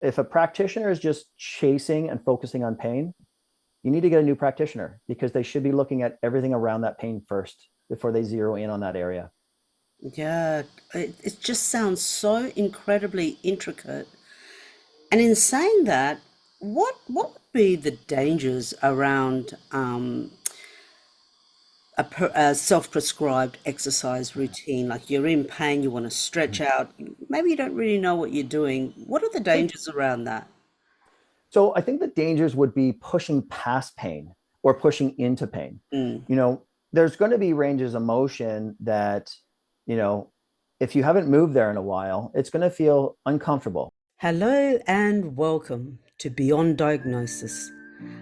if a practitioner is just chasing and focusing on pain, you need to get a new practitioner because they should be looking at everything around that pain first before they zero in on that area. Yeah, it just sounds so incredibly intricate. And in saying that, what would be the dangers around a self-prescribed exercise routine? Like you're in pain, you want to stretch out, maybe you don't really know what you're doing. What are the dangers around that? So I think the dangers would be pushing past pain or pushing into pain. Mm. You know, there's going to be ranges of motion that, you know, if you haven't moved there in a while, it's going to feel uncomfortable. Hello and welcome to Beyond Diagnosis,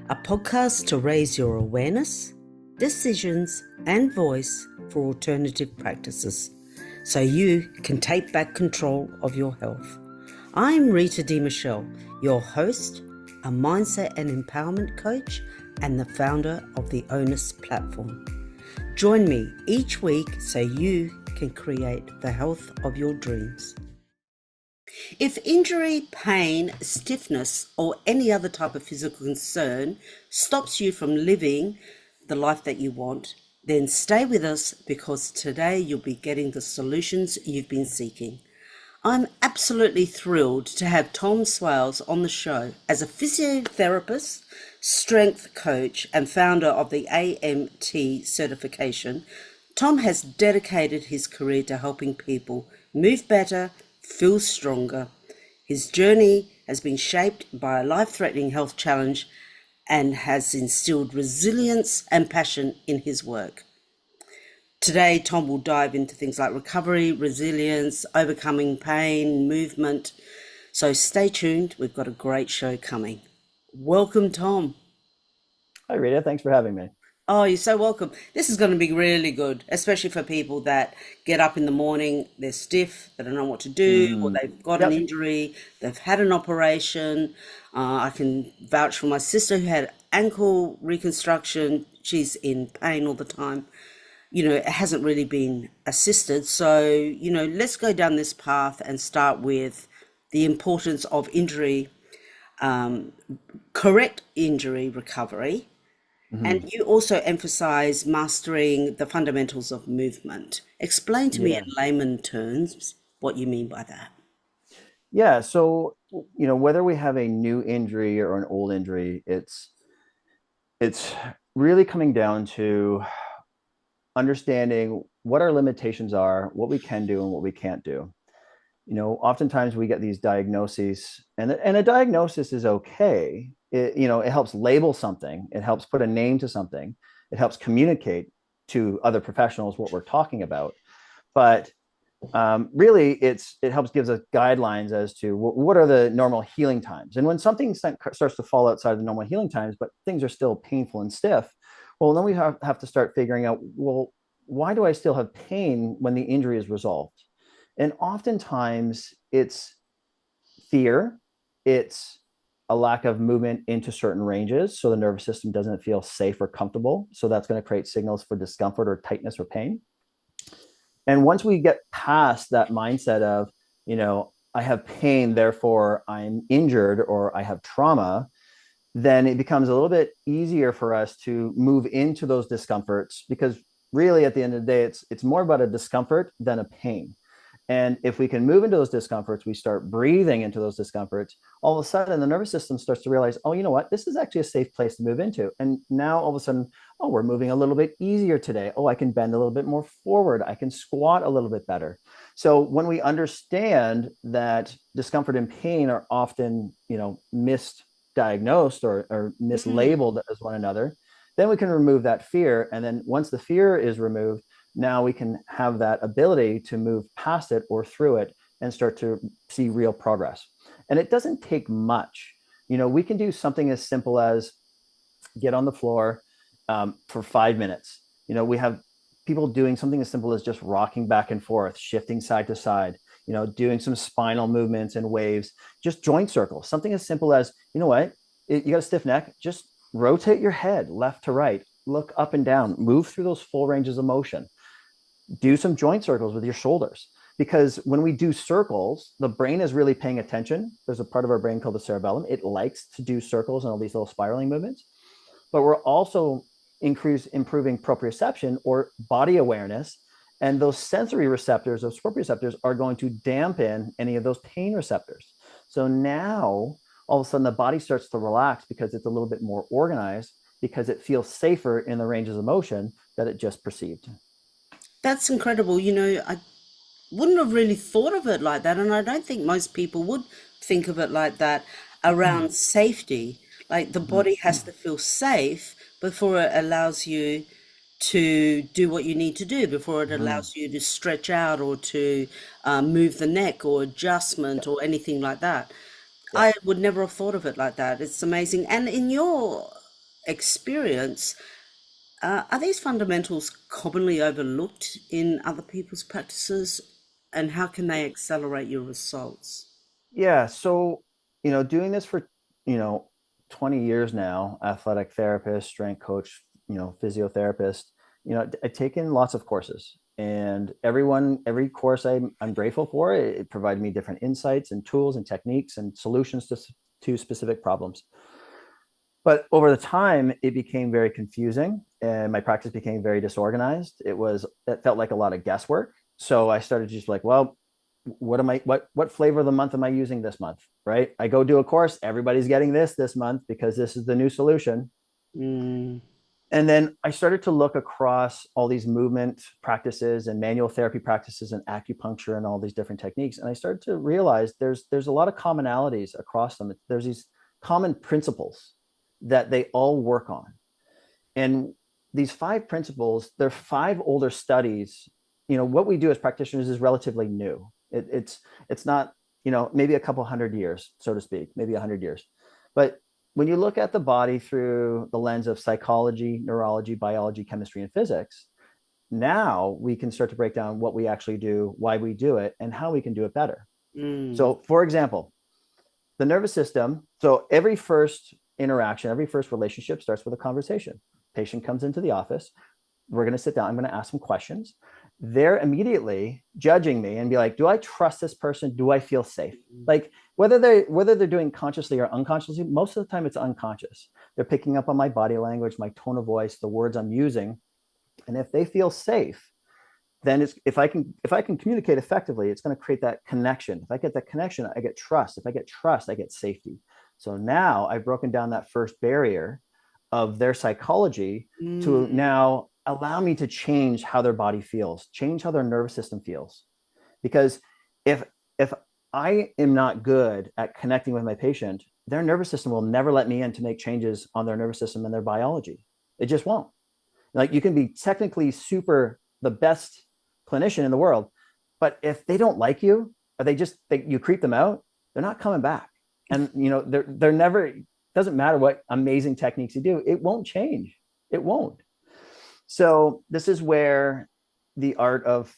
a podcast to raise your awareness, decisions, and voice for alternative practices so you can take back control of your health. I'm Rita De Michele, your host, a mindset and empowerment coach, and the founder of the Onus platform. Join me each week so you can create the health of your dreams. If injury, pain, stiffness, or any other type of physical concern stops you from living the life that you want, then stay with us because today you'll be getting the solutions you've been seeking. I'm absolutely thrilled to have Tom Swales on the show as a physiotherapist, strength coach, and founder of the AMT certification. Tom has dedicated his career to helping people move better, feel stronger. His journey has been shaped by a life-threatening health challenge and has instilled resilience and passion in his work. Today, Tom will dive into things like recovery, resilience, overcoming pain, movement. So stay tuned. We've got a great show coming. Welcome, Tom. Hi, Rita. Thanks for having me. Oh, you're so welcome. This is going to be really good, especially for people that get up in the morning, they're stiff, they don't know what to do, or Mm, they've got an yep. injury, they've had an operation. I can vouch for my sister who had ankle reconstruction. She's in pain all the time. It hasn't really been assisted. So, let's go down this path and start with the importance of injury, um, correct injury recovery. And Mhm. you also emphasize mastering the fundamentals of movement. Explain to me in Yeah. layman terms what you mean by that. Yeah. So, whether we have a new injury or an old injury, it's really coming down to understanding what our limitations are, what we can do and what we can't do. Oftentimes we get these diagnoses, and a diagnosis is okay. It helps label something, it helps put a name to something, it helps communicate to other professionals what we're talking about. But really, it helps gives us guidelines as to what are the normal healing times. And when something starts to fall outside of the normal healing times, but things are still painful and stiff, well, then we have to start figuring out, well, why do I still have pain when the injury is resolved? And oftentimes it's fear, it's a lack of movement into certain ranges. So the nervous system doesn't feel safe or comfortable. So that's going to create signals for discomfort or tightness or pain. And once we get past that mindset of, I have pain, therefore I'm injured or I have trauma, then it becomes a little bit easier for us to move into those discomforts because really at the end of the day, it's more about a discomfort than a pain. And if we can move into those discomforts, we start breathing into those discomforts, all of a sudden the nervous system starts to realize, oh, you know what, this is actually a safe place to move into. And now all of a sudden, oh, we're moving a little bit easier today. Oh, I can bend a little bit more forward. I can squat a little bit better. So when we understand that discomfort and pain are often, misdiagnosed or Mm. mislabeled as one another, then we can remove that fear. And then once the fear is removed, now we can have that ability to move past it or through it and start to see real progress. And it doesn't take much. We can do something as simple as get on the floor for 5 minutes. We have people doing something as simple as just rocking back and forth, shifting side to side, doing some spinal movements and waves, just joint circles, something as simple as, you got a stiff neck, just rotate your head left to right, look up and down, move through those full ranges of motion, do some joint circles with your shoulders. because when we do circles, the brain is really paying attention. There's a part of our brain called the cerebellum. It likes to do circles and all these little spiraling movements, but we're also improving proprioception or body awareness. And those sensory receptors, those proprioceptors, are going to dampen any of those pain receptors. So now all of a sudden the body starts to relax because it's a little bit more organized, because it feels safer in the ranges of motion that it just perceived. That's incredible. I wouldn't have really thought of it like that, and I don't think most people would think of it like that around safety. Like the body has to feel safe before it allows you to do what you need to do, before it Mhm. allows you to stretch out or to move the neck or adjustment Yep. or anything like that. Yep. I would never have thought of it like that. It's amazing. And in your experience, are these fundamentals commonly overlooked in other people's practices, and how can they accelerate your results? Yeah. So, doing this for, you know, 20 years now, athletic therapist, strength coach, physiotherapist, I've taken lots of courses, and every course I'm grateful for. It provided me different insights and tools and techniques and solutions to specific problems. But over the time, it became very confusing and my practice became very disorganized. It felt like a lot of guesswork. So I started just like, well, what flavor of the month am I using this month? Right. I go do a course. Everybody's getting this month because this is the new solution. Mm, And then I started to look across all these movement practices and manual therapy practices and acupuncture and all these different techniques. And I started to realize there's a lot of commonalities across them. There's these common principles that they all work on. And these five principles, they're five older studies. What we do as practitioners is relatively new. It's not, maybe a couple hundred years, so to speak, maybe 100 years. But when you look at the body through the lens of psychology, neurology, biology, chemistry, and physics, now we can start to break down what we actually do, why we do it, and how we can do it better. mm, So, for example, the nervous system. So every first interaction, every first relationship starts with a conversation. Patient comes into the office. We're going to sit down. I'm going to ask some questions. They're immediately judging me and be like, do I trust this person? Do I feel safe? Like whether they're doing consciously or unconsciously, most of the time it's unconscious. They're picking up on my body language, my tone of voice, the words I'm using. And if they feel safe, then if I can communicate effectively, it's going to create that connection. If I get that connection, I get trust. If I get trust, I get safety. So now I've broken down that first barrier of their psychology to mm, now allow me to change how their body feels, change how their nervous system feels. Because if if I am not good at connecting with my patient, their nervous system will never let me in to make changes on their nervous system and their biology. It just won't. Like you can be technically super the best clinician in the world, but if they don't like you or you creep them out, they're not coming back. And they're never. Doesn't matter what amazing techniques you do, it won't change. It won't. So this is where the art of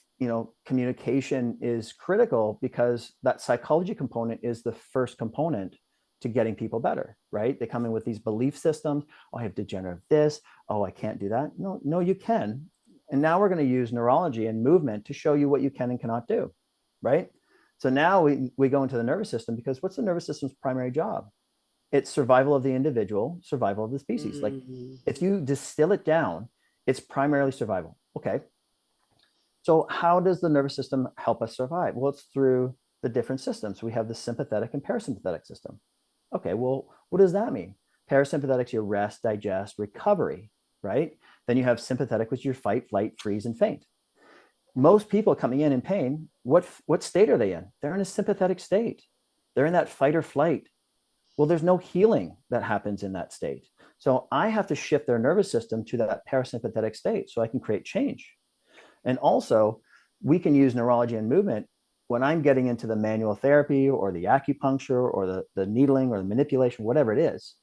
communication is critical, because that psychology component is the first component to getting people better, right? They come in with these belief systems. Oh, I have degenerative this. Oh, I can't do that. No, no, you can. And now we're going to use neurology and movement to show you what you can and cannot do, right? So now we go into the nervous system, because what's the nervous system's primary job? It's survival of the individual, survival of the species. Like mm, if you distill it down, it's primarily survival. Okay. So how does the nervous system help us survive? Well, it's through the different systems. We have the sympathetic and parasympathetic system. Okay, well, what does that mean? Parasympathetic, your rest, digest, recovery, right? Then you have sympathetic, which is your fight, flight, freeze, and faint. Most people coming in pain, what state are they in? They're in a sympathetic state. They're in that fight or flight. Well, there's no healing that happens in that state. So I have to shift their nervous system to that parasympathetic state so I can create change. And also, we can use neurology and movement when I'm getting into the manual therapy or the acupuncture or the needling or the manipulation, whatever it is.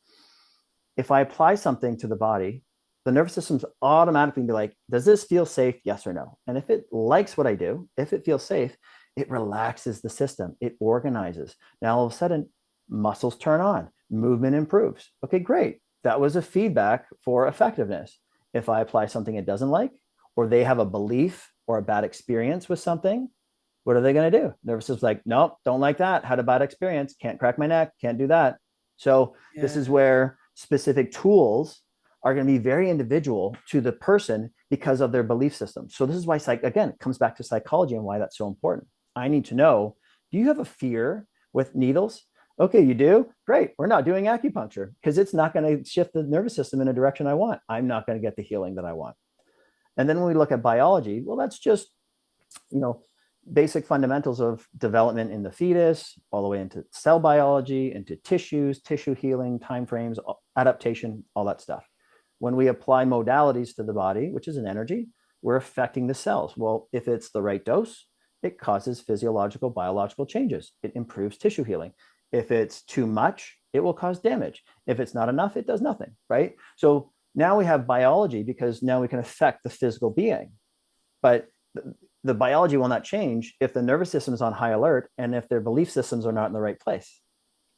If I apply something to the body, the nervous system's automatically be like, does this feel safe? Yes or no? And if it likes what I do, if it feels safe, it relaxes the system, it organizes. Now, all of a sudden, muscles turn on, movement improves. Okay, great. That was a feedback for effectiveness. If I apply something it doesn't like, or they have a belief or a bad experience with something, What are they going to do? Nervous system's like, nope, don't like that. Had a bad experience. Can't crack my neck. Can't do that. So this Yeah. is where specific tools are going to be very individual to the person because of their belief system. So this is why, again, it comes back to psychology and why that's so important. I need to know, do you have a fear with needles? Okay, you do? Great. We're not doing acupuncture because it's not going to shift the nervous system in a direction I want. I'm not going to get the healing that I want. And then when we look at biology, well, that's just, you know, basic fundamentals of development in the fetus, all the way into cell biology, into tissues, tissue healing, timeframes, adaptation, all that stuff. When we apply modalities to the body, which is an energy, we're affecting the cells. Well, if it's the right dose, it causes physiological, biological changes. It improves tissue healing. If it's too much, it will cause damage. If it's not enough, it does nothing, right? So now we have biology because now we can affect the physical being. But the biology will not change if the nervous system is on high alert and if their belief systems are not in the right place.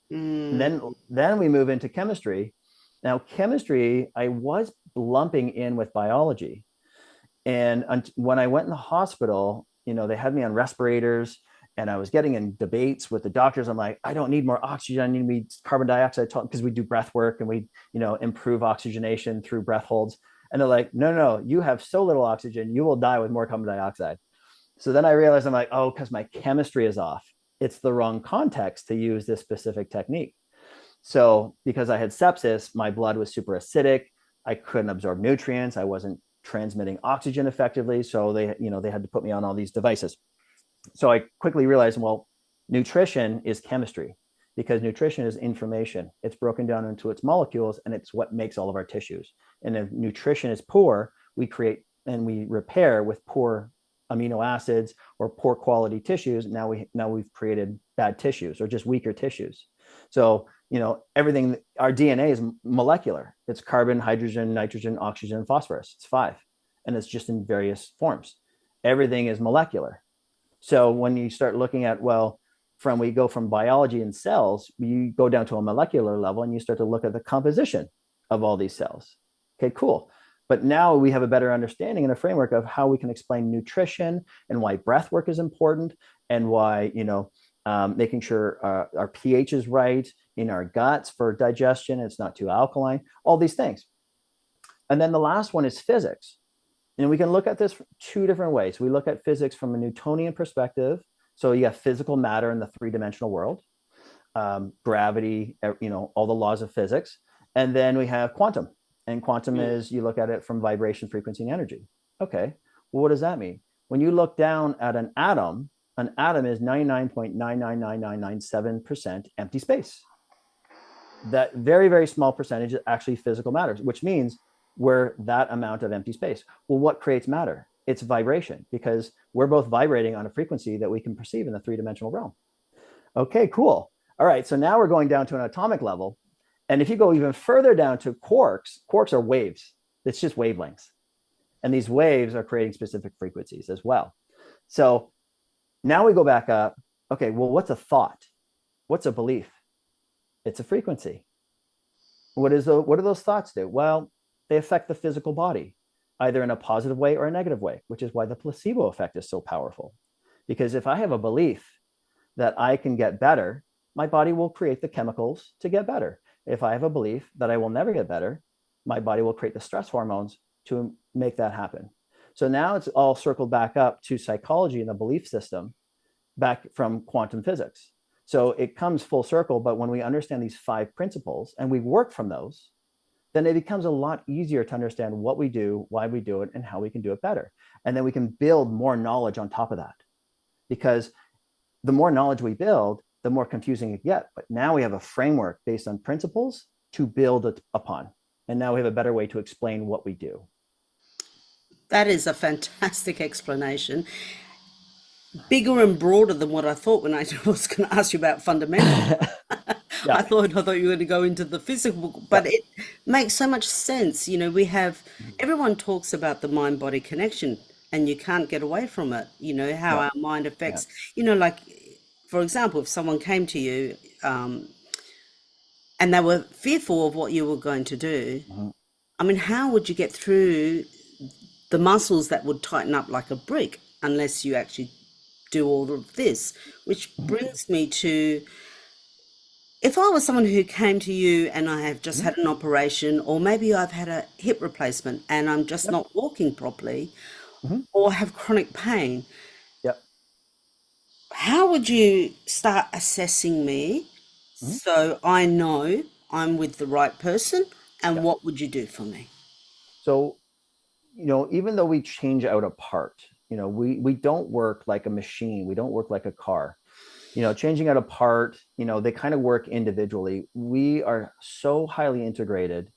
And then we move into chemistry. Now, chemistry, I was lumping in with biology. And when I went in the hospital, they had me on respirators and I was getting in debates with the doctors. I'm like, I don't need more oxygen. I need carbon dioxide because we do breath work and we, improve oxygenation through breath holds. And they're like, no, no, you have so little oxygen, you will die with more carbon dioxide. So then I realized I'm like, oh, because my chemistry is off. It's the wrong context to use this specific technique. So because I had sepsis, my blood was super acidic. I couldn't absorb nutrients. I wasn't transmitting oxygen effectively. So they had to put me on all these devices. So I quickly realized, well, nutrition is chemistry because nutrition is information. It's broken down into its molecules and it's what makes all of our tissues. And if nutrition is poor, we create and we repair with poor amino acids or poor quality tissues. Now we've created bad tissues or just weaker tissues. So, everything, our DNA is molecular. It's carbon, hydrogen, nitrogen, oxygen, phosphorus. It's 5. And it's just in various forms. Everything is molecular. So when you start looking at, we go from biology and cells, you go down to a molecular level and you start to look at the composition of all these cells. Okay, cool. But now we have a better understanding and a framework of how we can explain nutrition and why breath work is important and why, making sure our pH is right in our guts for digestion. It's not too alkaline, all these things. And then the last one is physics. And we can look at this two different ways. We look at physics from a Newtonian perspective. So you have physical matter in the 3-dimensional world, gravity, all the laws of physics. And then we have quantum. And quantum is, you look at it from vibration, frequency, and energy. Okay, well, what does that mean? When you look down at an atom is 99.999997% empty space. That very, very small percentage is actually physical matter, which means we're that amount of empty space. Well, what creates matter? It's vibration, because we're both vibrating on a frequency that we can perceive in the 3-dimensional realm. Okay, cool. All right, so now we're going down to an atomic level. And if you go even further down to quarks are waves. It's just wavelengths. And these waves are creating specific frequencies as well. So now we go back up. Okay, well, what's a thought? What's a belief? It's a frequency. What do those thoughts do? Well, they affect the physical body, either in a positive way or a negative way, which is why the placebo effect is so powerful. Because if I have a belief that I can get better, my body will create the chemicals to get better. If I have a belief that I will never get better, my body will create the stress hormones to make that happen. So now it's all circled back up to psychology and the belief system back from quantum physics. So it comes full circle, but when we understand these 5 principles and we work from those, then it becomes a lot easier to understand what we do, why we do it, and how we can do it better. And then we can build more knowledge on top of that. Because the more knowledge we build, the more confusing it gets. But now we have a framework based on principles to build it upon. And now we have a better way to explain what we do. That is a fantastic explanation. Bigger and broader than what I thought when I was going to ask you about fundamentals. Yeah. I thought you were going to go into the physical, but it makes so much sense. Everyone talks about the mind-body connection, and you can't get away from it. How our mind affects, like, for example, if someone came to you and they were fearful of what you were going to do, I mean, how would you get through the muscles that would tighten up like a brick unless you actually do all of this, which Mhm. brings me to, if I was someone who came to you and I have just Mhm. had an operation, or maybe I've had a hip replacement and I'm just Yep. not walking properly, Mhm. or have chronic pain, Yep. how would you start assessing me Mhm. so I know I'm with the right person? And Yep. what would you do for me? So, even though we change out a part, we don't work like a machine. We don't work like a car. Changing out a part, they kind of work individually. We are so highly integrated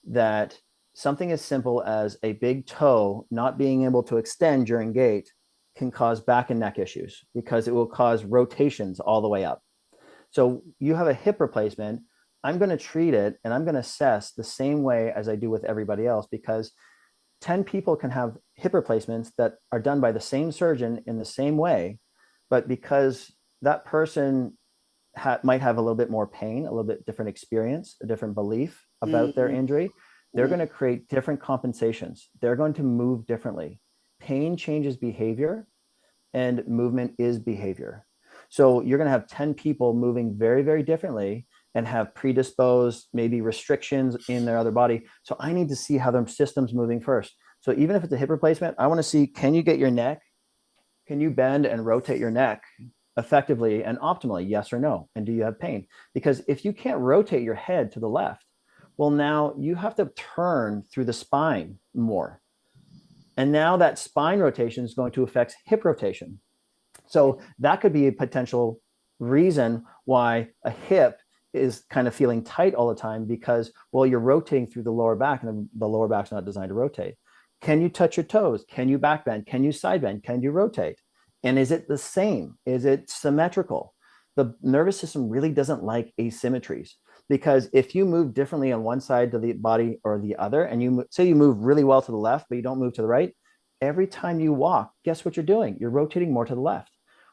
that something as simple as a big toe not being able to extend during gait can cause back and neck issues because it will cause rotations all the way up. So you have a hip replacement. I'm going to treat it and I'm going to assess the same way as I do with everybody else because 10 people can have hip replacements that are done by the same surgeon in the same way. But because that person might have a little bit more pain, a little bit different experience, a different belief about their Mm, injury, they're mm, going to create different compensations. They're going to move differently. Pain changes behavior, and movement is behavior. So you're going to have 10 people moving very, very differently and have predisposed maybe restrictions in their other body. So I need to see how their system's moving first. So even if it's a hip replacement, I want to see, can you get your neck, can you bend and rotate your neck effectively and optimally? Yes or no? And do you have pain? Because if you can't rotate your head to the left, well, now you have to turn through the spine more. And now that spine rotation is going to affect hip rotation. So that could be a potential reason why a hip is kind of feeling tight all the time because, well, you're rotating through the lower back and the lower back's not designed to rotate. Can you touch your toes? Can you back bend? Can you side bend? Can you rotate? And is it the same? Is it symmetrical? The nervous system really doesn't like asymmetries because if you move differently on one side of the body or the other, and you say you move really well to the left, but you don't move to the right, every time you walk, guess what you're doing? You're rotating more to the left.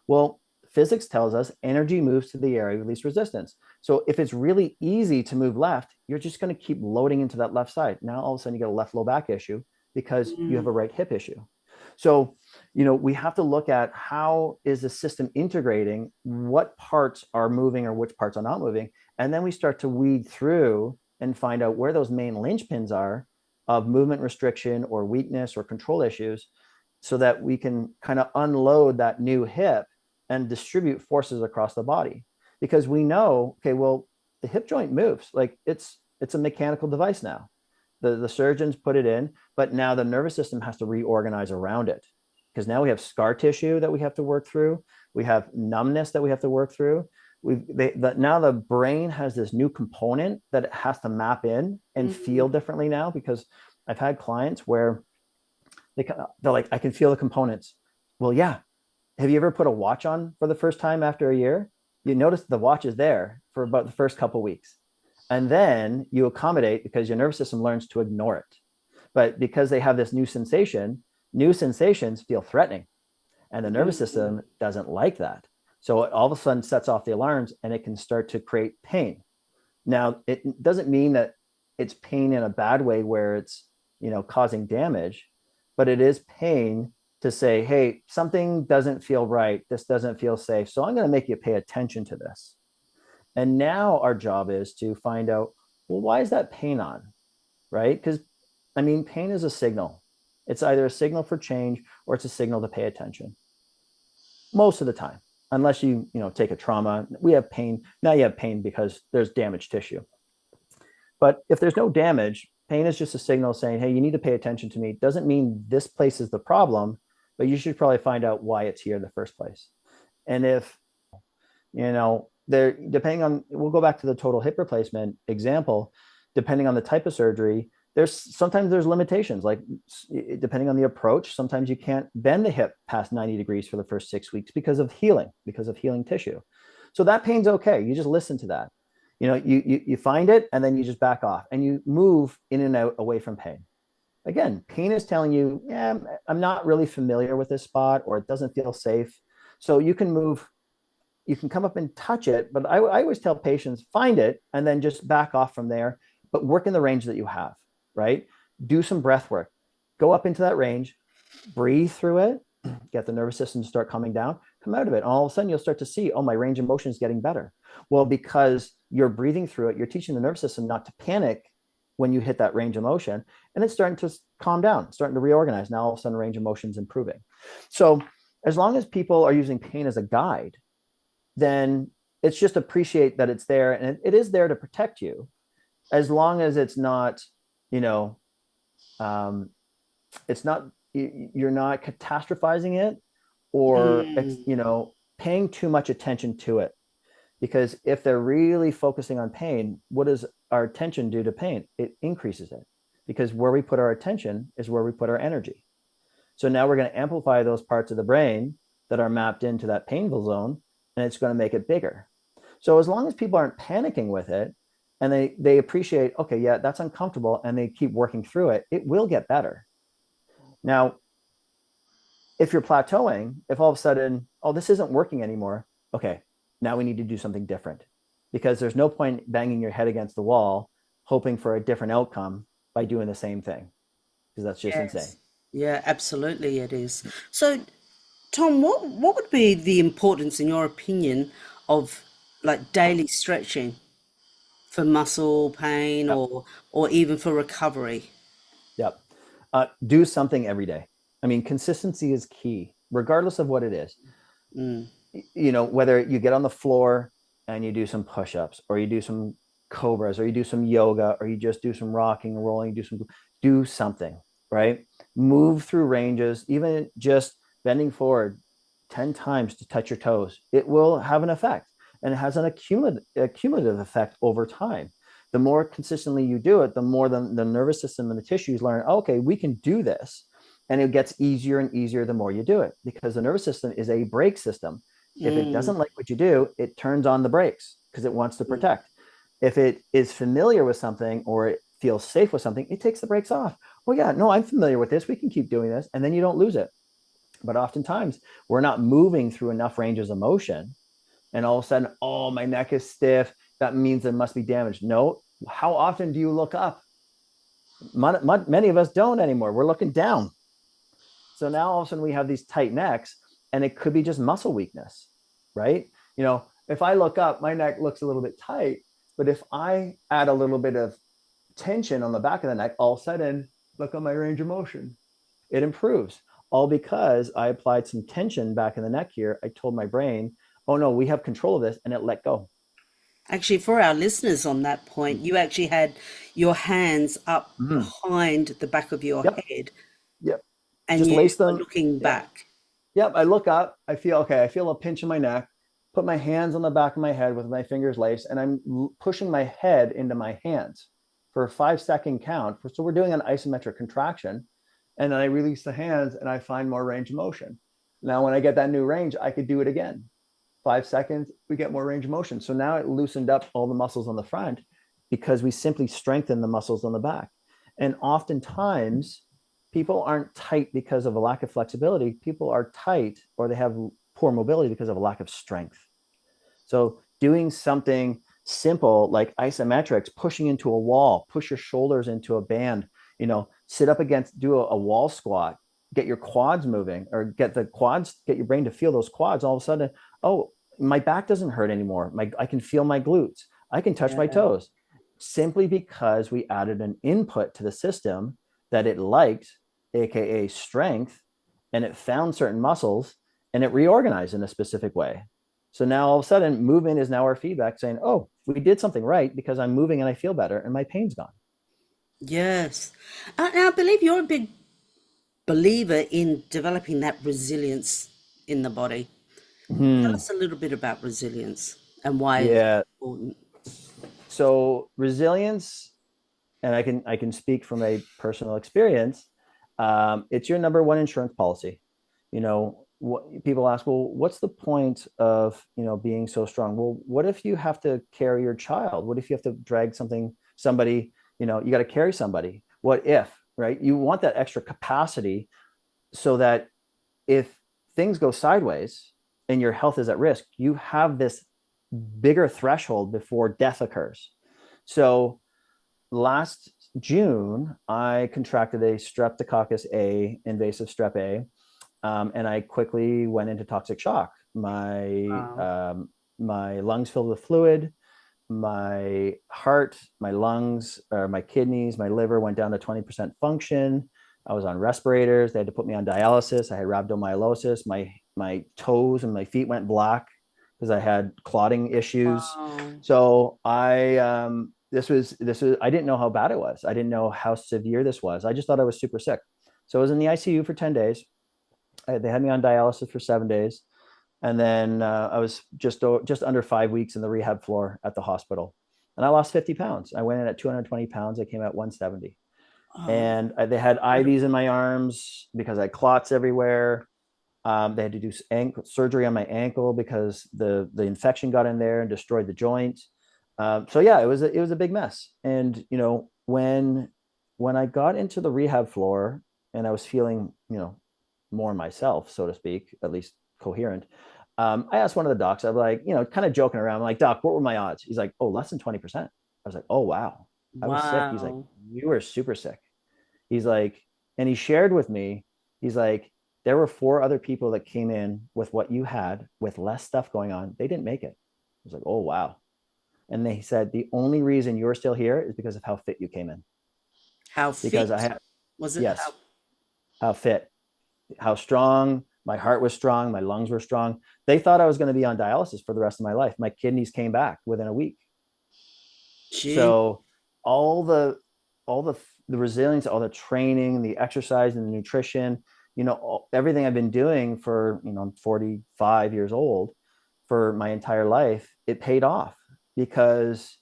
Well, physics tells us energy moves to the area of least resistance. So if it's really easy to move left, you're just going to keep loading into that left side. Now all of a sudden you get a left low back issue because you have mm, a right hip issue. So, we have to look at how is the system integrating, what parts are moving or which parts are not moving. And then we start to weed through and find out where those main linchpins are of movement restriction or weakness or control issues so that we can kind of unload that new hip and distribute forces across the body because we know, okay, well, the hip joint moves like it's a mechanical device now. The surgeons put it in, but now the nervous system has to reorganize around it because now we have scar tissue that we have to work through. We have numbness that we have to work through. Now the brain has this new component that it has to map in and mm, feel differently now because I've had clients where they're like, I can feel the components. Well, yeah. Have you ever put a watch on for the first time after a year? You notice the watch is there for about the first couple of weeks. And then you accommodate because your nervous system learns to ignore it. But because they have this new sensations feel threatening. And the nervous mm, system doesn't like that. So it all of a sudden sets off the alarms and it can start to create pain. Now, it doesn't mean that it's pain in a bad way where it's, causing damage, but it is pain to say, hey, something doesn't feel right. This doesn't feel safe. So I'm going to make you pay attention to this. And now our job is to find out, well, why is that pain on? Right? Because I mean, pain is a signal. It's either a signal for change or it's a signal to pay attention most of the time, unless you take a trauma. We have pain. Now you have pain because there's damaged tissue. But if there's no damage, pain is just a signal saying, hey, you need to pay attention to me. It doesn't mean this place is the problem, but you should probably find out why it's here in the first place. And if, there, depending on, we'll go back to the total hip replacement example, depending on the type of surgery, there's limitations. Like depending on the approach, sometimes you can't bend the hip past 90 degrees for the first 6 weeks because of healing tissue. So that pain's okay. You just listen to that. You find it and then you just back off and you move in and out away from pain. Again, pain is telling you, yeah, I'm not really familiar with this spot or it doesn't feel safe. So you can come up and touch it, but I always tell patients, find it and then just back off from there, but work in the range that you have, right? Do some breath work. Go up into that range, breathe through it, get the nervous system to start coming down. come out of it. And all of a sudden you'll start to see, oh, my range of motion is getting better. Well, because you're breathing through it, you're teaching the nervous system not to panic when you hit that range of motion, and it's starting to calm down, starting to reorganize. Now all of a sudden range of motion is improving. So as long as people are using pain as a guide, then it's just appreciate that it's there, and it is there to protect you, as long as it's not, you know, um, it's not, you're not catastrophizing it, or it's, Mm, paying too much attention to it. Because if they're really focusing on pain, what does our attention do to pain? It increases it, because where we put our attention is where we put our energy. So now we're going to amplify those parts of the brain that are mapped into that painful zone, and it's going to make it bigger. So as long as people aren't panicking with it, and they appreciate, okay, yeah, that's uncomfortable, and they keep working through it, it will get better. Now, if you're plateauing, if all of a sudden, oh, this isn't working anymore, okay, now we need to do something different, because there's no point banging your head against the wall hoping for a different outcome by doing the same thing, because that's just insane. yes. Yeah, absolutely it is. So, Tom, what would be the importance, in your opinion, of like daily stretching for muscle pain Yep. or even for recovery? Yep. Do something every day. I mean, consistency is key, regardless of what it is. Mm, Whether you get on the floor and you do some push-ups, or you do some cobras, or you do some yoga, or you just do some rocking and rolling, do something, right? Move through ranges, even just bending forward 10 times to touch your toes. It will have an effect, and it has an accumulative effect over time. The more consistently you do it, the more the nervous system and the tissues learn, okay, we can do this. And it gets easier and easier the more you do it, because the nervous system is a brake system. If it mm, doesn't like what you do, it turns on the brakes because it wants to mm. protect. If it is familiar with something, or it feels safe with something, it takes the brakes off. Well, yeah, no, I'm familiar with this. We can keep doing this. And then you don't lose it. But oftentimes we're not moving through enough ranges of motion. And all of a sudden, oh, my neck is stiff. That means it must be damaged. No. How often do you look up? Many of us don't anymore. We're looking down. So now all of a sudden we have these tight necks, and it could be just muscle weakness, right? If I look up, my neck looks a little bit tight, but if I add a little bit of tension on the back of the neck, all of a sudden, look at my range of motion. It improves, all because I applied some tension back in the neck here. I told my brain, oh no, we have control of this, and it let go. Actually, for our listeners on that point, you actually had your hands up Mm-hmm. behind the back of your Yep. head Yep. and Just you lace were them. looking Yep. back. Yep. I look up. I feel okay. I feel a pinch in my neck. Put my hands on the back of my head with my fingers laced, and I'm pushing my head into my hands for a 5-second count. So we're doing an isometric contraction, and then I release the hands, and I find more range of motion. Now, when I get that new range, I could do it again. 5 seconds, we get more range of motion. So now it loosened up all the muscles on the front, because we simply strengthen the muscles on the back. And oftentimes, people aren't tight because of a lack of flexibility. People are tight, or they have poor mobility, because of a lack of strength. So doing something simple like isometrics, pushing into a wall, push your shoulders into a band, sit up against, do a wall squat, get your quads moving, or get your brain to feel those quads. All of a sudden, oh, my back doesn't hurt anymore. I can feel my glutes. I can touch my Yeah. toes, simply because we added an input to the system that it liked, AKA strength, and it found certain muscles, and it reorganized in a specific way. So now all of a sudden, movement is now our feedback saying, oh, we did something right, because I'm moving and I feel better and my pain's gone. Yes. And I believe you're a big believer in developing that resilience in the body. Tell Hmm. us a little bit about resilience and why it's Yeah. important. So resilience, and I can speak from a personal experience. It's your number one insurance policy. What people ask, well, what's the point of being so strong? Well, what if you have to carry your child? What if you have to drag somebody? You got to carry somebody. What if, right? You want that extra capacity, so that if things go sideways and your health is at risk, you have this bigger threshold before death occurs. So last June, I contracted a Streptococcus A, invasive strep A, and I quickly went into toxic shock. Wow. my lungs filled with fluid, my heart, my lungs, or my kidneys, my liver went down to 20% function. I was on respirators. They had to put me on dialysis. I had rhabdomyolysis. My toes and my feet went black because I had clotting issues. Wow. So this was I didn't know how bad it was. I didn't know how severe this was. I just thought I was super sick. So I was in the ICU for 10 days. They had me on dialysis for 7 days. And then I was just under 5 weeks in the rehab floor at the hospital. And I lost 50 pounds. I went in at 220 pounds. I came out 170. Oh, And they had IVs in my arms because I had clots everywhere. They had to do surgery on my ankle because the infection got in there and destroyed the joint. So yeah, it was a big mess. And when I got into the rehab floor and I was feeling more myself, so to speak, at least coherent. I asked one of the docs, I'm like, kind of joking around, I'm like, Doc, what were my odds? He's like, oh, less than 20%. I was like, oh, wow. I was sick. He's like, wow. you were super sick. He's like, and he shared with me, he's like, there were 4 other people that came in with what you had with less stuff going on. They didn't make it. I was like, oh, wow. And they said, the only reason you're still here is because of how fit you came in. How Because fit I had, was it? How yes, how fit, how strong. My heart was strong. My lungs were strong. They thought I was going to be on dialysis for the rest of my life. My kidneys came back within a week. gee, So all the resilience, all the training, the exercise, and the nutrition, everything I've been doing for I'm 45 years old, for my entire life, it paid off because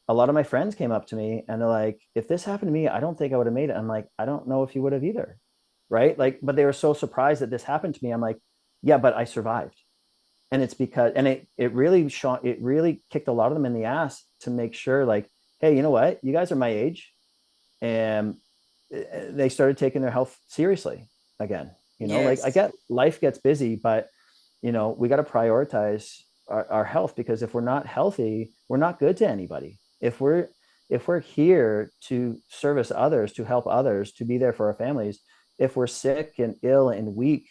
a lot of my friends came up to me and they're like, if this happened to me, I don't think I would have made it. I'm like, I don't know if you would have either. Right. Like, but they were so surprised that this happened to me. I'm like, yeah, but I survived. And it's because, and it really kicked a lot of them in the ass to make sure, like, hey, you know what? You guys are my age. And they started taking their health seriously again. Like, I yes, get life gets busy, but we got to prioritize our health, because if we're not healthy, we're not good to anybody. If we're here to service others, to help others, to be there for our families, if we're sick and ill and weak,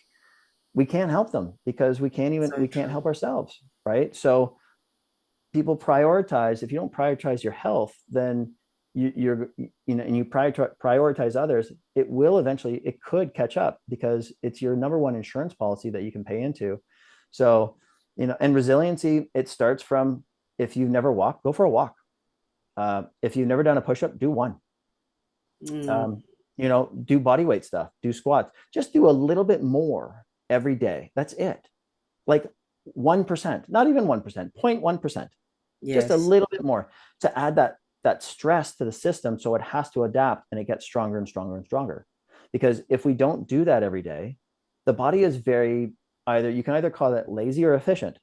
we can't help them because so we can't true. help ourselves, right? So people prioritize. If you don't prioritize your health, then and you prioritize others, it could catch up because it's your number one insurance policy that you can pay into. So and resiliency, it starts from, if you've never walked, go for a walk. If you've never done a push-up, do one. Mm, um, do body weight stuff, do squats, just do a little bit more every day. That's it. Like 1%, not even 1%, 0.1%, just a yes, little bit more to add that stress to the system, so it has to adapt and it gets stronger and stronger and stronger. Because if we don't do that every day, the body is you can either call it lazy or efficient.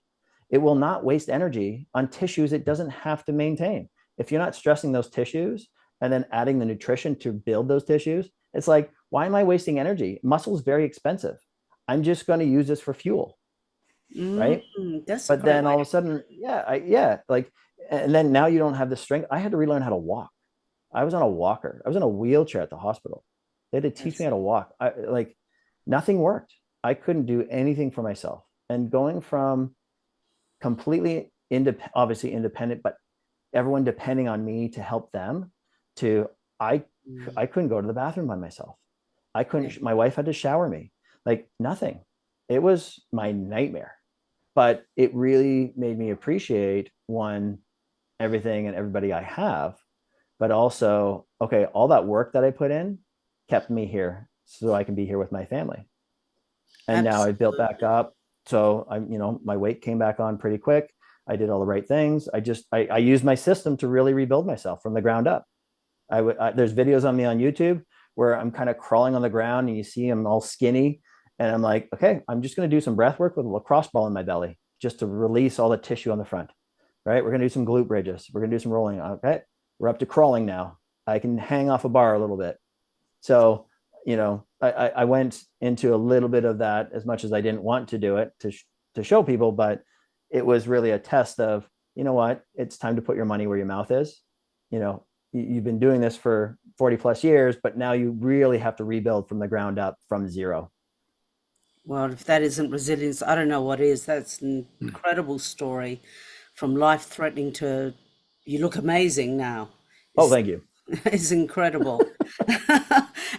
It will not waste energy on tissues it doesn't have to maintain. If you're not stressing those tissues and then adding the nutrition to build those tissues, it's like, why am I wasting energy? Muscle is very expensive. I'm just going to use this for fuel, right? that's a But great then way all of a to put sudden, yeah, like, and then now you don't have the strength. I had to relearn how to walk. I was on a walker. I was in a wheelchair at the hospital. They had to teach me it. how to walk. Nothing worked. I couldn't do anything for myself. And going from completely obviously independent, but everyone depending on me to help them, to I Mm, I couldn't go to the bathroom by myself. I yeah, couldn't. My wife had to shower me. Like, nothing. It was my nightmare. But it really made me appreciate, one, everything and everybody I have, but also, okay, all that work that I put in kept me here so I can be here with my family. And now I built back absolutely. up. So my weight came back on pretty quick. I did all the right things. I used my system to really rebuild myself from the ground up. There's videos on me on YouTube where I'm kind of crawling on the ground and you see I'm all skinny. And I'm like, okay, I'm just going to do some breath work with a lacrosse ball in my belly just to release all the tissue on the front. Right. We're going to do some glute bridges. We're going to do some rolling. Okay. We're up to crawling now. I can hang off a bar a little bit. So, I went into a little bit of that, as much as I didn't want to do it to show people, but it was really a test of, what, it's time to put your money where your mouth is. You've been doing this for 40 plus years, but now you really have to rebuild from the ground up, from zero. Well, if that isn't resilience, I don't know what is. That's an incredible story, from life-threatening to you look amazing now. Oh, It's thank you. it's incredible.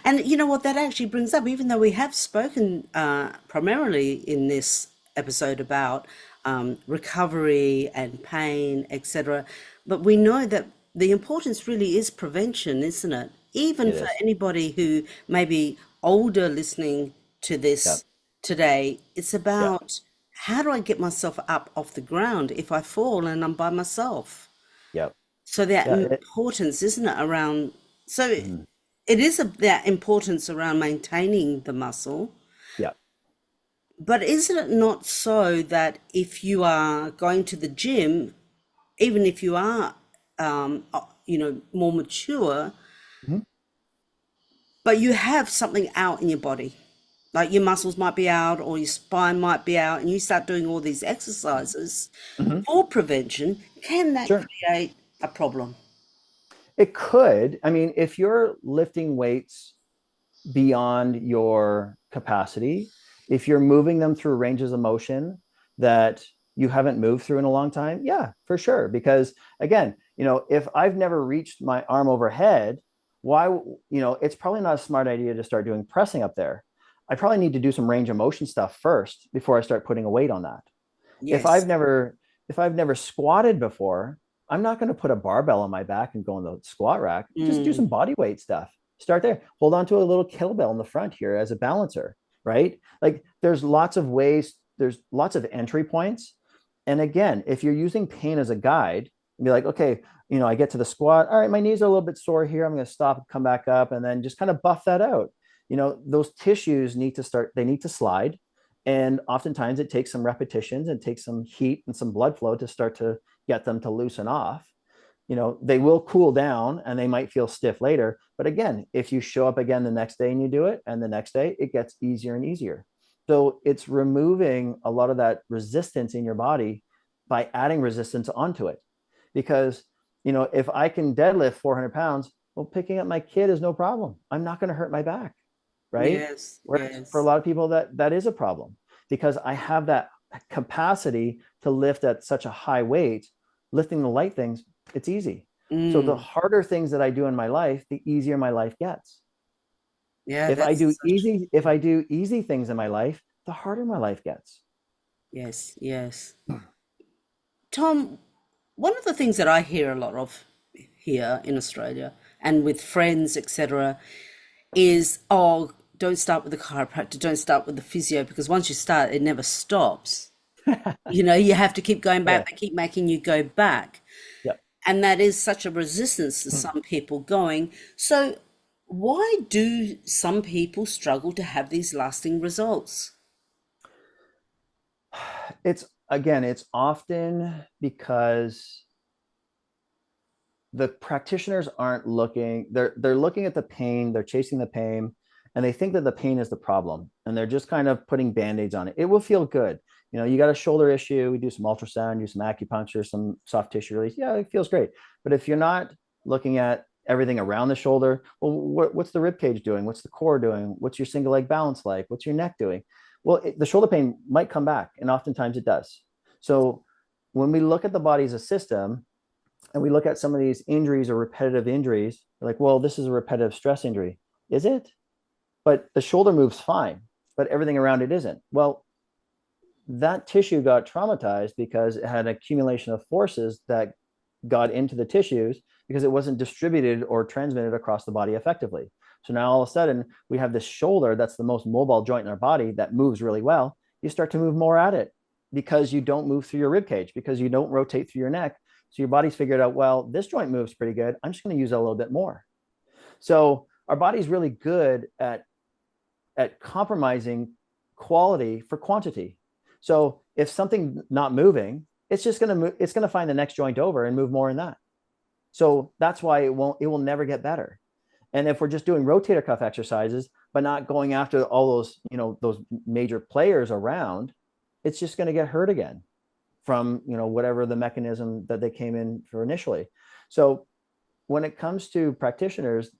And you know what that actually brings up, even though we have spoken primarily in this episode about recovery and pain, etc., but we know that the importance really is prevention, isn't it? Even It for is. anybody who may be older listening to Yeah. this today, it's Yeah. about how do I get myself up off the ground if I fall and I'm by myself? Yeah. So that Yeah. importance, isn't it, around, so Mhm. it is that importance around maintaining the muscle, Yeah. but isn't it not so that if you are going to the gym, even if you are, more mature, Mhm. but you have something out in your body, like your muscles might be out or your spine might be out, and you start doing all these exercises Mhm. for prevention, can that Sure. create a problem? It could. I mean, if you're lifting weights beyond your capacity, if you're moving them through ranges of motion that you haven't moved through in a long time, yeah, for sure. Because again, if I've never reached my arm overhead, why, it's probably not a smart idea to start doing pressing up there. I probably need to do some range of motion stuff first before I start putting a weight on that. if Yes. I've never if I've never squatted before, I'm not going to put a barbell on my back and go in the squat rack. Just do Mm, some body weight stuff. Start there. Hold on to a little kettlebell in the front here as a balancer, right? Like there's lots of ways, there's lots of entry points. And again, if you're using pain as a guide, be like, okay, I get to the squat. All right, my knees are a little bit sore here. I'm going to stop and come back up and then just kind of buff that out. Those tissues they need to slide, and oftentimes it takes some repetitions and takes some heat and some blood flow to start to get them to loosen off. They will cool down and they might feel stiff later. But again, if you show up again the next day and you do it, and the next day, it gets easier and easier. So it's removing a lot of that resistance in your body by adding resistance onto it. Because, if I can deadlift 400 pounds, well, picking up my kid is no problem. I'm not going to hurt my back, right? yes, Whereas for a yes. lot of people, that is a problem because I have that capacity to lift at such a high weight. Lifting the light things, it's easy. So the Mm, harder things that I do in my life, the easier my life gets. yeah, If I that's do such, easy things in my life, the harder my life gets. yes, yes. Tom, one of the things that I hear a lot of here in Australia and with friends, etc., is, oh, don't start with the chiropractor, don't start with the physio, because once you start, it never stops. You have to keep going Yeah. back, they keep making you go back. Yep. And that is such a resistance to some people going. So, why do some people struggle to have these lasting results? It's often because the practitioners aren't looking, they're looking at the pain, they're chasing the pain, and they think that the pain is the problem, and they're just kind of putting band-aids on it. It will feel good. You got a shoulder issue, we do some ultrasound, do some acupuncture, some soft tissue release, yeah, it feels great. But if you're not looking at everything around the shoulder, well, what's the rib cage doing, what's the core doing, what's your single leg balance like, what's your neck doing? Well, the shoulder pain might come back, and oftentimes it does. So when we look at the body as a system, and we look at some of these injuries or repetitive injuries, we're like, well, this is a repetitive stress injury. Is it? But the shoulder moves fine, but everything around it isn't. Well, that tissue got traumatized because it had an accumulation of forces that got into the tissues because it wasn't distributed or transmitted across the body effectively. So now all of a sudden we have this shoulder that's the most mobile joint in our body that moves really well. You start to move more at it because you don't move through your rib cage, because you don't rotate through your neck. So your body's figured out, well, this joint moves pretty good. I'm just going to use it a little bit more. So our body's really good at compromising quality for quantity. So if something not moving, it's going to find the next joint over and move more in that. So that's why it will never get better. And if we're just doing rotator cuff exercises, but not going after all those, those major players around, it's just going to get hurt again from, whatever the mechanism that they came in for initially. So when it comes to practitioners,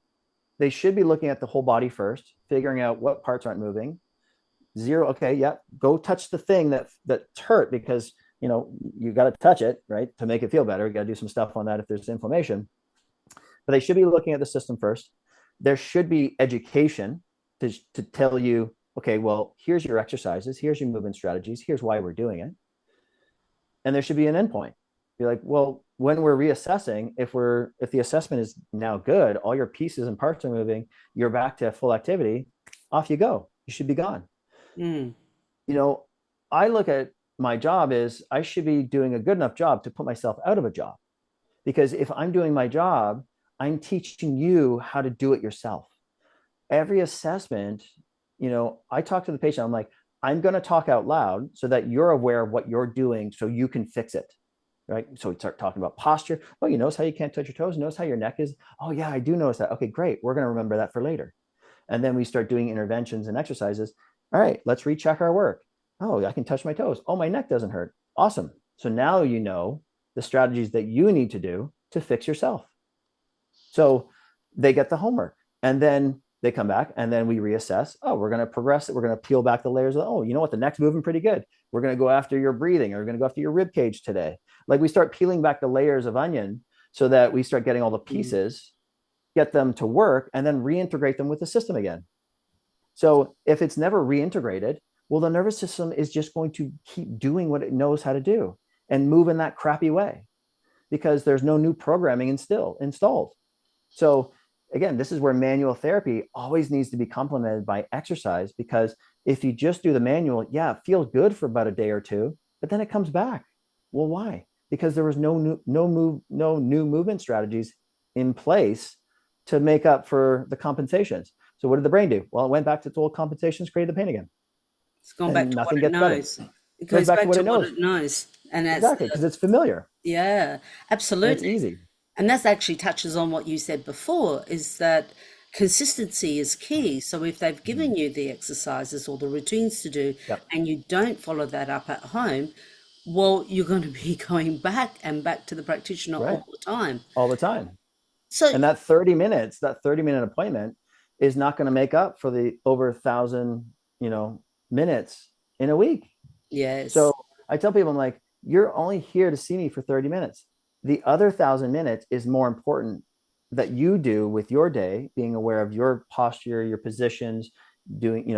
they should be looking at the whole body first, figuring out what parts aren't moving, Zero. Okay, yeah. Go touch the thing that's hurt because you got to touch it, right, to make it feel better. You got to do some stuff on that if there's inflammation. But they should be looking at the system first. There should be education to tell you, okay, well, here's your exercises, here's your movement strategies, here's why we're doing it, and there should be an endpoint. Be like, well, when we're reassessing, if the assessment is now good, all your pieces and parts are moving, you're back to full activity, off you go. You should be gone. Mm. you know, I look at my job as I should be doing a good enough job to put myself out of a job. Because if I'm doing my job, I'm teaching you how to do it yourself. Every assessment, I talk to the patient, I'm like, I'm going to talk out loud so that you're aware of what you're doing so you can fix it. Right. So we start talking about posture. Oh, you notice how you can't touch your toes? Notice how your neck is? Oh, yeah, I do notice that. Okay, great. We're going to remember that for later. And then we start doing interventions and exercises. All right, let's recheck our work. Oh, I can touch my toes. Oh, my neck doesn't hurt. Awesome. So now you know the strategies that you need to do to fix yourself. So they get the homework and then they come back and then we reassess. Oh, we're going to progress it. We're going to peel back the layers of, oh, you know what? The neck's moving pretty good. We're going to go after your breathing, or we're going to go after your rib cage today. Like we start peeling back the layers of onion so that we start getting all the pieces, get them to work, and then reintegrate them with the system again. So if it's never reintegrated, well, the nervous system is just going to keep doing what it knows how to do and move in that crappy way because there's no new programming installed. So again, this is where manual therapy always needs to be complemented by exercise, because if you just do the manual, yeah, it feels good for about a day or two, but then it comes back. Well, why? Because there was no new movement strategies in place to make up for the compensations. So what did the brain do? Well, it went back to its old compensations, created the pain again, It's gone back and to what nothing it gets better. knows. It It goes goes back to back what to it what knows. it knows. And that's Exactly, because it's familiar yeah, and it's absolutely. easy. And that's actually touches on what you said before, is that consistency is key. So if they've given you the exercises or the routines to do Yep. and you don't follow that up at home, well, you're going to be going back and back to the practitioner Right. all the time. All the time. So, And that 30 minutes, that 30-minute appointment is not going to make up for the over 1,000, minutes in a week. yes, So I tell people, I'm like, you're only here to see me for 30 minutes. The other 1,000 minutes is more important that you do with your day, being aware of your posture, your positions, doing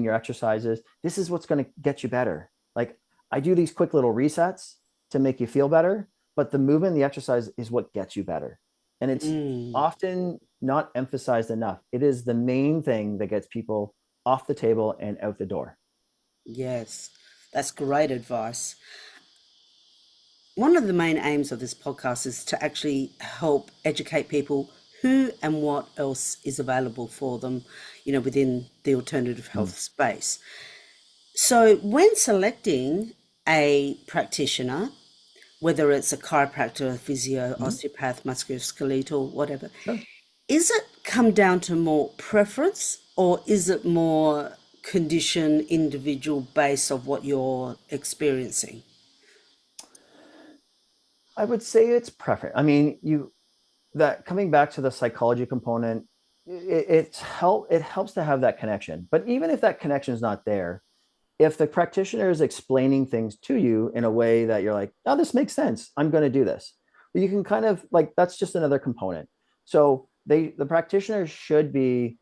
your exercises. This is what's going to get you better. Like I do these quick little resets to make you feel better, but the movement, the exercise is what gets you better. And it's mm, often not emphasized enough. It is the main thing that gets people off the table and out the door. yes, that's great advice. One of the main aims of this podcast is to actually help educate people who and what else is available for them, within the alternative Mm. health space. So, when selecting a practitioner, whether it's a chiropractor, a physio, Mhm. osteopath, musculoskeletal, whatever, Sure. is it come down to more preference or is it more condition, individual base of what you're experiencing? I would say it's preference. I mean, that coming back to the psychology component, it helps to have that connection. But even if that connection is not there, if the practitioner is explaining things to you in a way that you're like, oh, this makes sense, I'm going to do this. But you can kind of like that's just another component. So the practitioner should be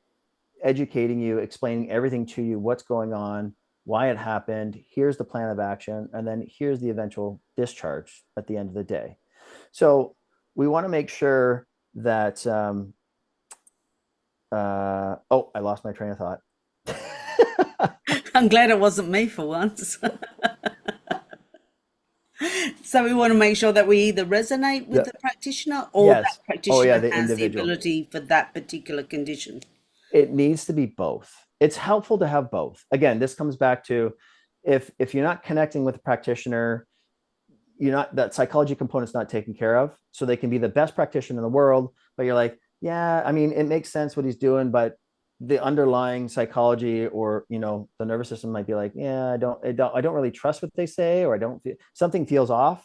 educating you, explaining everything to you, what's going on, why it happened, here's the plan of action, and then here's the eventual discharge at the end of the day. So we want to make sure that oh, I lost my train of thought. I'm glad it wasn't me for once. So we want to make sure that we either resonate with Yeah. the practitioner or that Yes. Oh yeah, practitioner the has the individual. ability for that particular condition. It needs to be both. It's helpful to have both. Again, this comes back to if you're not connecting with the practitioner, you're not that psychology component's not taken care of. So they can be the best practitioner in the world, but you're like, yeah, I mean, it makes sense what he's doing, but the underlying psychology or the nervous system might be like, yeah, I don't really trust what they say, or I don't feel something feels off.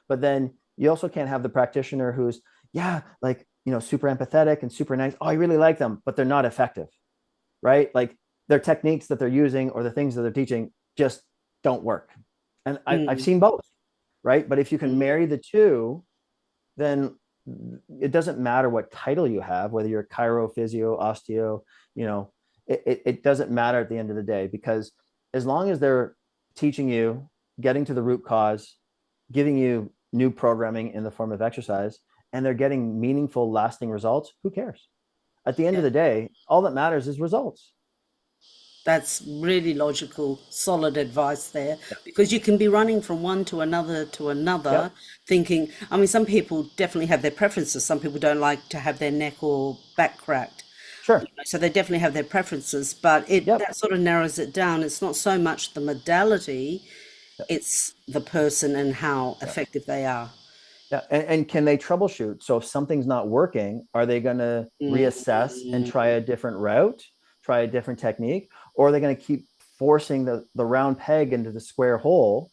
But then you also can't have the practitioner who's, yeah, like super empathetic and super nice. Oh, I really like them, but they're not effective, right? Like their techniques that they're using or the things that they're teaching just don't work. And I've Mm, seen both, right? But if you can mm. marry the two, then it doesn't matter what title you have, whether you're chiro, physio, osteo, you know, it doesn't matter at the end of the day, because as long as they're teaching you, getting to the root cause, giving you new programming in the form of exercise, and they're getting meaningful, lasting results, who cares? At the end of Yeah, the day, all that matters is results. that's really logical, solid advice there, Yeah. because you can be running from one to another, Yep. thinking, I mean, some people definitely have their preferences. Some people don't like to have their neck or back cracked. Sure. So they definitely have their preferences, but it Yep. that sort of narrows it down. It's not so much the modality, Yep. it's the person and how Yep. effective they are. Yeah. And can they troubleshoot? So if something's not working, are they going to reassess and try Mm, a different route, try a different technique, or are they going to keep forcing the round peg into the square hole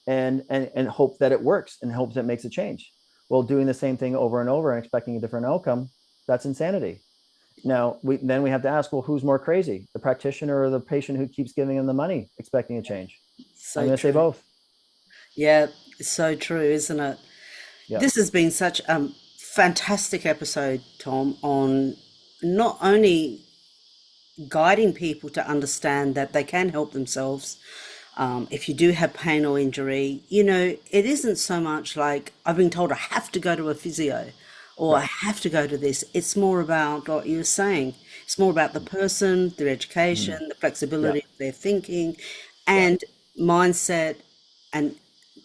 and hope that it works and hope that it makes a change? Well, doing the same thing over and over and expecting a different outcome, that's insanity. Now, we have to ask, well, who's more crazy, the practitioner or the patient who keeps giving them the money expecting a change? I'm so going to say true. both. Yeah, it's so true, isn't it? Yeah. This has been such a fantastic episode, Tom, on not only guiding people to understand that they can help themselves. If you do have pain or injury, it isn't so much like I've been told I have to go to a physio or I Right. have to go to this. It's more about what you're saying. It's more about the person, their Mhm. education, the Yeah. flexibility of their thinking Yeah. and mindset. And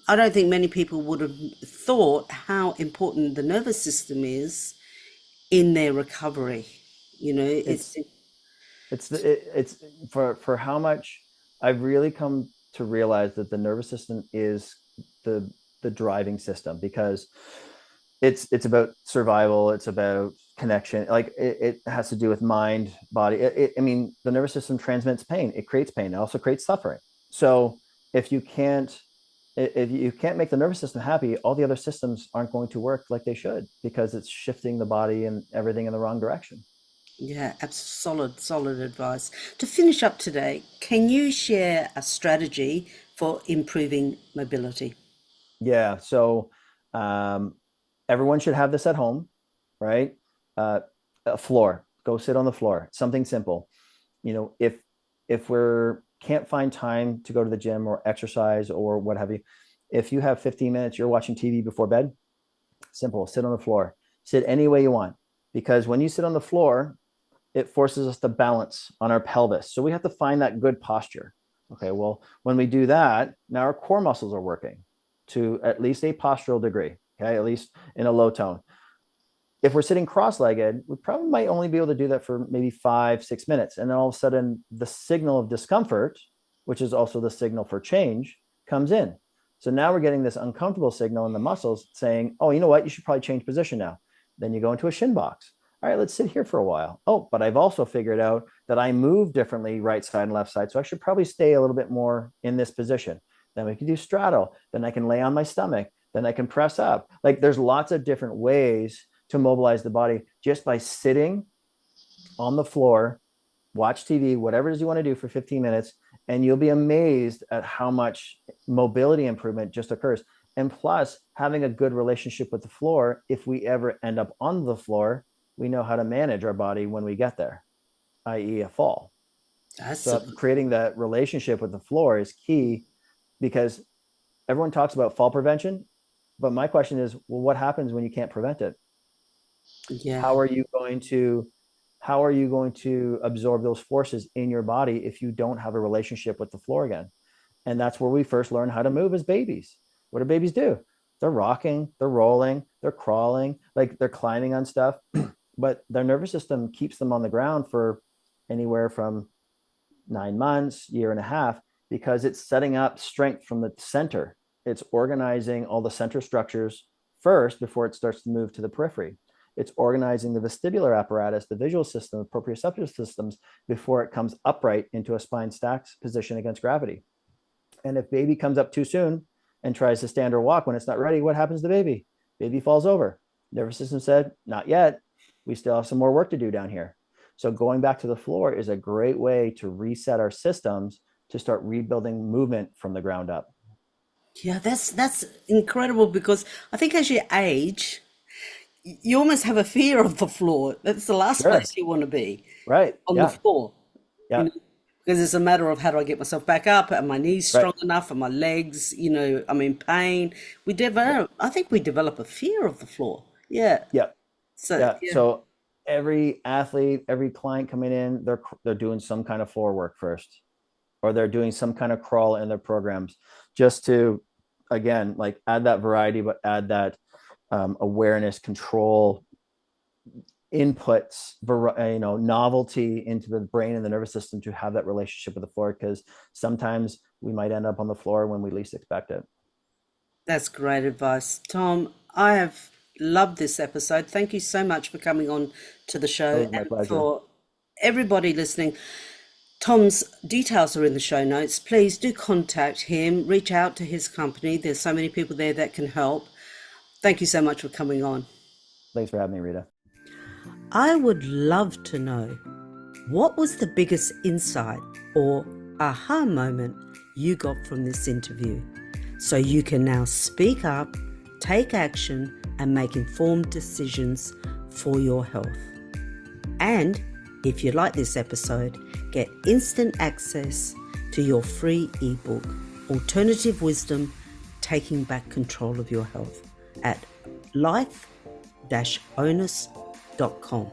I don't think many people would have thought how important the nervous system is in their recovery. It's It's it's for how much I've really come to realize that the nervous system is the the driving system, because it's about survival, it's about connection, like it has to do with mind, body. I mean, the nervous system transmits pain, it creates pain, it also creates suffering. So if you can't if you can't make the nervous system happy, all the other systems aren't going to work like they should, because it's shifting the body and everything in the wrong direction. Yeah, solid, solid advice. To finish up today, can you share a strategy for improving mobility? Yeah. So um, everyone should have this at home, right? Uh, a floor. Go sit on the floor. Something simple. If we're can't find time to go to the gym or exercise or what have you, if you have 15 minutes, you're watching TV before bed. Simple. Sit on the floor. Sit any way you want, because when you sit on the floor, it forces us to balance on our pelvis. So we have to find that good posture. Okay, well, when we do that, now our core muscles are working to at least a postural degree, okay, at least in a low tone. If we're sitting cross-legged, we probably might only be able to do that for maybe 5, 6 minutes. And then all of a sudden, the signal of discomfort, which is also the signal for change, comes in. So now we're getting this uncomfortable signal in the muscles saying, oh, you know what? You should probably change position now. Then you go into a shin box. All right, let's sit here for a while. Oh, but I've also figured out that I move differently right side and left side. So I should probably stay a little bit more in this position. Then we can do straddle. Then I can lay on my stomach. Then I can press up. Like, there's lots of different ways to mobilize the body just by sitting on the floor, watch TV, whatever it is you want to do for 15 minutes, and you'll be amazed at how much mobility improvement just occurs. And plus, having a good relationship with the floor, if we ever end up on the floor, we know how to manage our body when we get there, i.e., a fall. That's a So, creating that relationship with the floor is key, because everyone talks about fall prevention. But my question is, well, what happens when you can't prevent it? yeah. how are you going to how are you going to absorb those forces in your body if you don't have a relationship with the floor again? And that's where we first learn how to move as babies. What do babies do? They're rocking, they're rolling, they're crawling, like they're climbing on stuff. But their nervous system keeps them on the ground for anywhere from 9 months, year and a half, because it's setting up strength from the center. It's organizing all the center structures first before it starts to move to the periphery. It's organizing the vestibular apparatus, the visual system, the proprioceptive systems before it comes upright into a spine stacked position against gravity. And if baby comes up too soon and tries to stand or walk when it's not ready, what happens to baby? Baby falls over. Nervous system said, not yet. We still have some more work to do down here. So going back to the floor is a great way to reset our systems to start rebuilding movement from the ground up. Yeah, that's incredible because I think as you age, you almost have a fear of the floor. That's the last Sure. place you want to be, Right. on the Yeah. floor. You Yeah. know, because it's a matter of how do I get myself back up? Are my knees Right. strong enough? Are my legs, I'm in pain. I think we develop a fear of the floor. Yeah. Yeah. So, Yeah. yeah, So every athlete, every client coming in, they're doing some kind of floor work first, or they're doing some kind of crawl in their programs, just to, again, like add that variety, but add that awareness, control, inputs, novelty into the brain and the nervous system to have that relationship with the floor. Because sometimes we might end up on the floor when we least expect it. that's great advice. Tom, I have loved this episode. Thank you so much for coming on to the It show was my and pleasure. for everybody listening. Tom's details are in the show notes. Please do contact him, reach out to his company. There's so many people there that can help. Thank you so much for coming on. Thanks for having me, Rita. I would love to know, what was the biggest insight or aha moment you got from this interview? So you can now speak up, take action, and make informed decisions for your health. And if you like this episode, get instant access to your free ebook, Alternative Wisdom, Taking Back Control of Your Health, at life-onus.com.